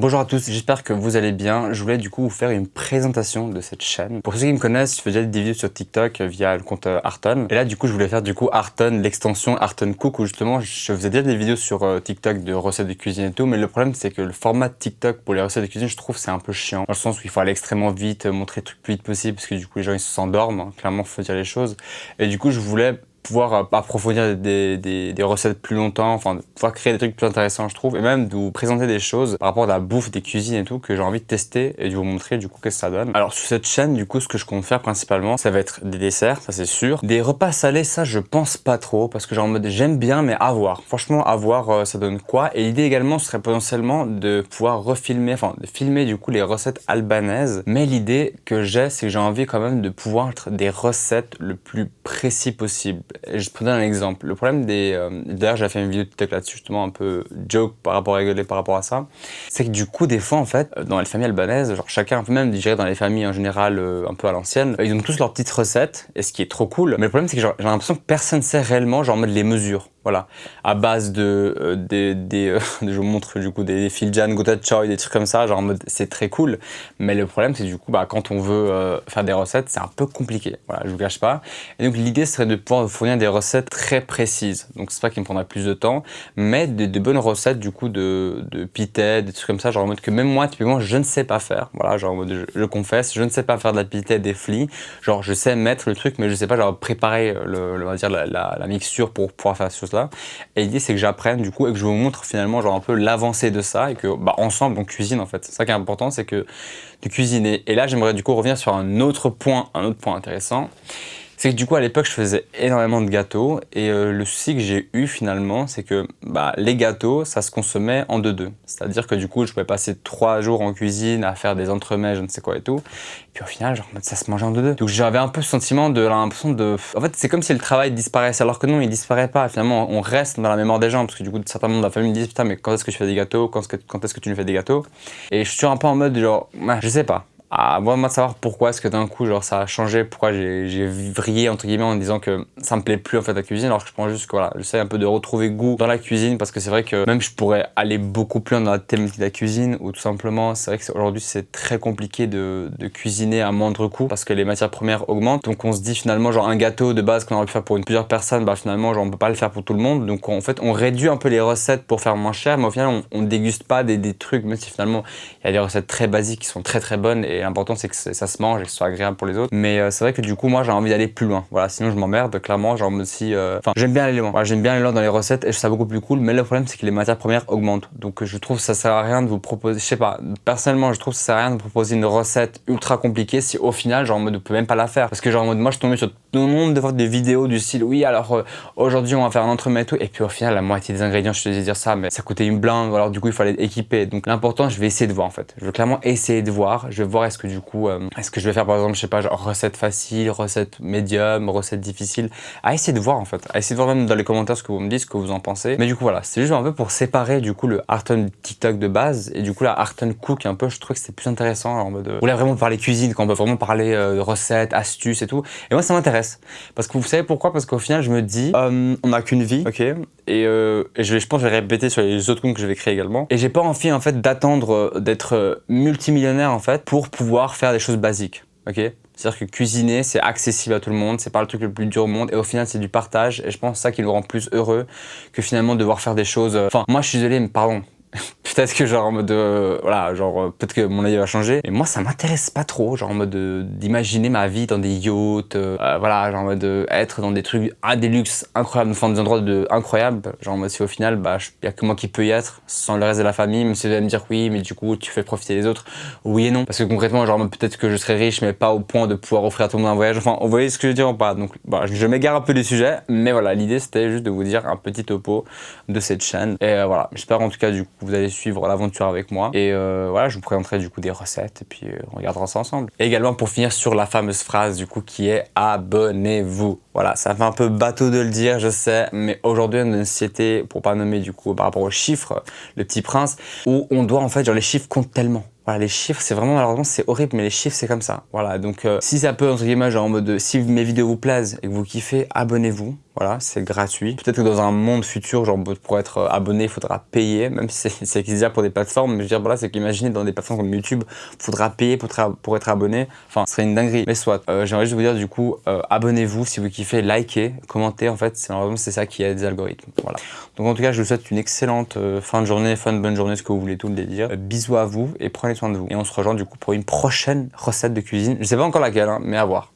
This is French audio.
Bonjour à tous, j'espère que vous allez bien. Je voulais du coup vous faire une présentation de cette chaîne. Pour ceux qui me connaissent, je fais déjà des vidéos sur TikTok via le compte Arton. Et là du coup je voulais faire du coup Arton, l'extension Arton Cook, où justement je faisais déjà des vidéos sur TikTok de recettes de cuisine et tout. Mais le problème c'est que le format TikTok pour les recettes de cuisine, je trouve c'est un peu chiant. Dans le sens où il faut aller extrêmement vite, montrer les trucs le plus vite possible, parce que du coup les gens ils s'endorment, hein. Clairement faut dire les choses. Et du coup je voulais pouvoir approfondir des recettes plus longtemps, enfin pouvoir créer des trucs plus intéressants je trouve, et même de vous présenter des choses par rapport à la bouffe, des cuisines et tout que j'ai envie de tester et de vous montrer du coup qu'est-ce que ça donne. Alors sur cette chaîne du coup ce que je compte faire principalement ça va être des desserts, ça c'est sûr. Des repas salés ça je pense pas trop parce que genre en mode j'aime bien mais à voir. Franchement à voir ça donne quoi. Et l'idée également serait potentiellement de pouvoir refilmer, enfin de filmer du coup les recettes albanaises, mais l'idée que j'ai c'est que j'ai envie quand même de pouvoir être des recettes le plus précis possible. Je te donne un exemple. Le problème d'ailleurs, j'ai fait une vidéo TikTok là-dessus, justement, un peu joke par rapport à rigoler par rapport à ça. C'est que du coup, des fois, en fait, dans les familles albanaises, genre chacun, un peu même, je dirais dans les familles en général, un peu à l'ancienne, ils ont tous leurs petites recettes, et ce qui est trop cool. Mais le problème, c'est que j'ai l'impression que personne sait réellement, genre, en mode les mesures. Voilà, à base je vous montre du coup des filjan, gota choy, des trucs comme ça, genre en mode c'est très cool. Mais le problème c'est du coup quand on veut faire des recettes, c'est un peu compliqué. Voilà, je vous cache pas. Et donc l'idée serait de pouvoir vous fournir des recettes très précises. Donc c'est pas qu'il me prendra plus de temps, mais de bonnes recettes du coup de pita, des trucs comme ça, genre en mode que même moi typiquement je ne sais pas faire. Voilà, genre en mode je confesse, je ne sais pas faire de la pita, des flies. Genre je sais mettre le truc, mais je sais pas genre préparer on va dire la mixture pour pouvoir faire ce là. Et l'idée c'est que j'apprenne du coup et que je vous montre finalement genre un peu l'avancée de ça et que ensemble on cuisine en fait. C'est ça qui est important, c'est que de cuisiner. Et là j'aimerais du coup revenir sur un autre point intéressant. C'est que du coup à l'époque je faisais énormément de gâteaux et le souci que j'ai eu finalement c'est que les gâteaux ça se consommait en deux. C'est-à-dire que du coup je pouvais passer 3 jours en cuisine à faire des entremets, je ne sais quoi et tout. Et puis au final genre ça se mangeait en deux. Donc j'avais un peu ce sentiment de l'impression de... En fait c'est comme si le travail disparaissait alors que non il disparaît pas. Finalement on reste dans la mémoire des gens parce que du coup certains membres de la famille me disent putain mais quand est-ce que tu fais des gâteaux, quand est-ce que tu nous fais des gâteaux. Et je suis un peu en mode genre je sais pas. À moi de savoir pourquoi est-ce que d'un coup genre ça a changé, pourquoi j'ai vrillé entre guillemets en disant que ça me plaît plus en fait la cuisine, alors que je pense juste que voilà, j'essaie un peu de retrouver goût dans la cuisine parce que c'est vrai que même je pourrais aller beaucoup plus loin dans la thématique de la cuisine ou tout simplement c'est vrai que aujourd'hui c'est très compliqué de cuisiner à moindre coût parce que les matières premières augmentent, donc on se dit finalement genre un gâteau de base qu'on aurait pu faire pour plusieurs personnes, finalement genre on peut pas le faire pour tout le monde, donc en fait on réduit un peu les recettes pour faire moins cher, mais au final on déguste pas des trucs, même si finalement il y a des recettes très basiques qui sont très bonnes et l'important c'est que ça se mange et que ce soit agréable pour les autres. Mais c'est vrai que du coup moi j'ai envie d'aller plus loin. Voilà, sinon je m'emmerde clairement, genre aussi enfin j'aime bien aller loin. Voilà, j'aime bien aller loin dans les recettes et je trouve ça beaucoup plus cool, mais le problème c'est que les matières premières augmentent. Donc je trouve que ça sert à rien de vous proposer, je sais pas, personnellement je trouve que ça sert à rien de vous proposer une recette ultra compliquée si au final genre en mode vous pouvez même pas la faire parce que genre en mode moi je suis tombé sur tout le nombre de fois des vidéos du style oui alors aujourd'hui on va faire un entremets et tout, et puis au final la moitié des ingrédients je te disais dire ça mais ça coûtait une blinde, alors du coup il fallait équiper. Donc l'important je vais essayer de voir en fait. Je veux clairement essayer de voir, je vais voir est-ce que du coup est-ce que je vais faire par exemple je sais pas genre recette facile, recette médium, recette difficile, à essayer de voir en fait, à essayer de voir même dans les commentaires ce que vous me dites, ce que vous en pensez. Mais du coup voilà, c'est juste un peu pour séparer du coup le Arton TikTok de base et du coup la Arton Cook un peu, je trouve que c'est plus intéressant en mode on voulait vraiment parler cuisine, quand on peut vraiment parler de recettes, astuces et tout. Et moi ça m'intéresse parce que vous savez pourquoi, parce qu'au final je me dis on n'a qu'une vie, ok, et je pense que je vais répéter sur les autres comptes que je vais créer également, et j'ai pas envie en fait d'attendre d'être multimillionnaire en fait pour pouvoir faire des choses basiques, ok. C'est-à-dire que cuisiner, c'est accessible à tout le monde, c'est pas le truc le plus dur au monde, et au final c'est du partage, et je pense que ça qui nous rend plus heureux que finalement devoir faire des choses... Enfin, moi je suis désolé, mais pardon, peut-être que genre en mode voilà, genre peut-être que mon avis va changer, mais moi ça m'intéresse pas trop, genre en mode d'imaginer ma vie dans des yachts, voilà, genre en mode être dans des trucs à des luxes incroyables, enfin des endroits incroyables, genre en mode si au final y a que moi qui peux y être sans le reste de la famille, même si vous allez me dire oui mais du coup tu fais profiter les autres, oui et non, parce que concrètement genre peut-être que je serais riche mais pas au point de pouvoir offrir à tout le monde un voyage, enfin vous voyez ce que je veux dire ou pas. Donc je m'égare un peu du sujet, mais voilà, l'idée c'était juste de vous dire un petit topo de cette chaîne, et voilà, j'espère en tout cas du coup vous allez suivre l'aventure avec moi, et voilà, je vous présenterai du coup des recettes et puis on regardera ça ensemble. Et également pour finir sur la fameuse phrase du coup qui est abonnez-vous. Voilà, ça fait un peu bateau de le dire, je sais, mais aujourd'hui on est une société, pour pas nommer du coup par rapport aux chiffres, le petit prince, où on doit en fait, genre les chiffres comptent tellement. Voilà, les chiffres, c'est vraiment, malheureusement, c'est horrible, mais les chiffres, c'est comme ça. Voilà, donc si ça peut, entre guillemets, genre en mode, si mes vidéos vous plaisent et que vous kiffez, abonnez-vous. Voilà, c'est gratuit. Peut-être que dans un monde futur, genre pour être abonné, il faudra payer, même si c'est déjà pour des plateformes. Mais je veux dire, voilà, c'est qu'imaginez dans des plateformes comme YouTube, il faudra payer pour être abonné. Enfin, ce serait une dinguerie. Mais soit, j'aimerais juste vous dire du coup, abonnez-vous si vous kiffez, likez, commentez. En fait, c'est ça qui aide les algorithmes. Voilà. Donc en tout cas, je vous souhaite une excellente fin de journée, bonne journée, ce que vous voulez tout le dire. Bisous à vous et prenez soin de vous. Et on se rejoint du coup pour une prochaine recette de cuisine. Je sais pas encore laquelle, hein, mais à voir.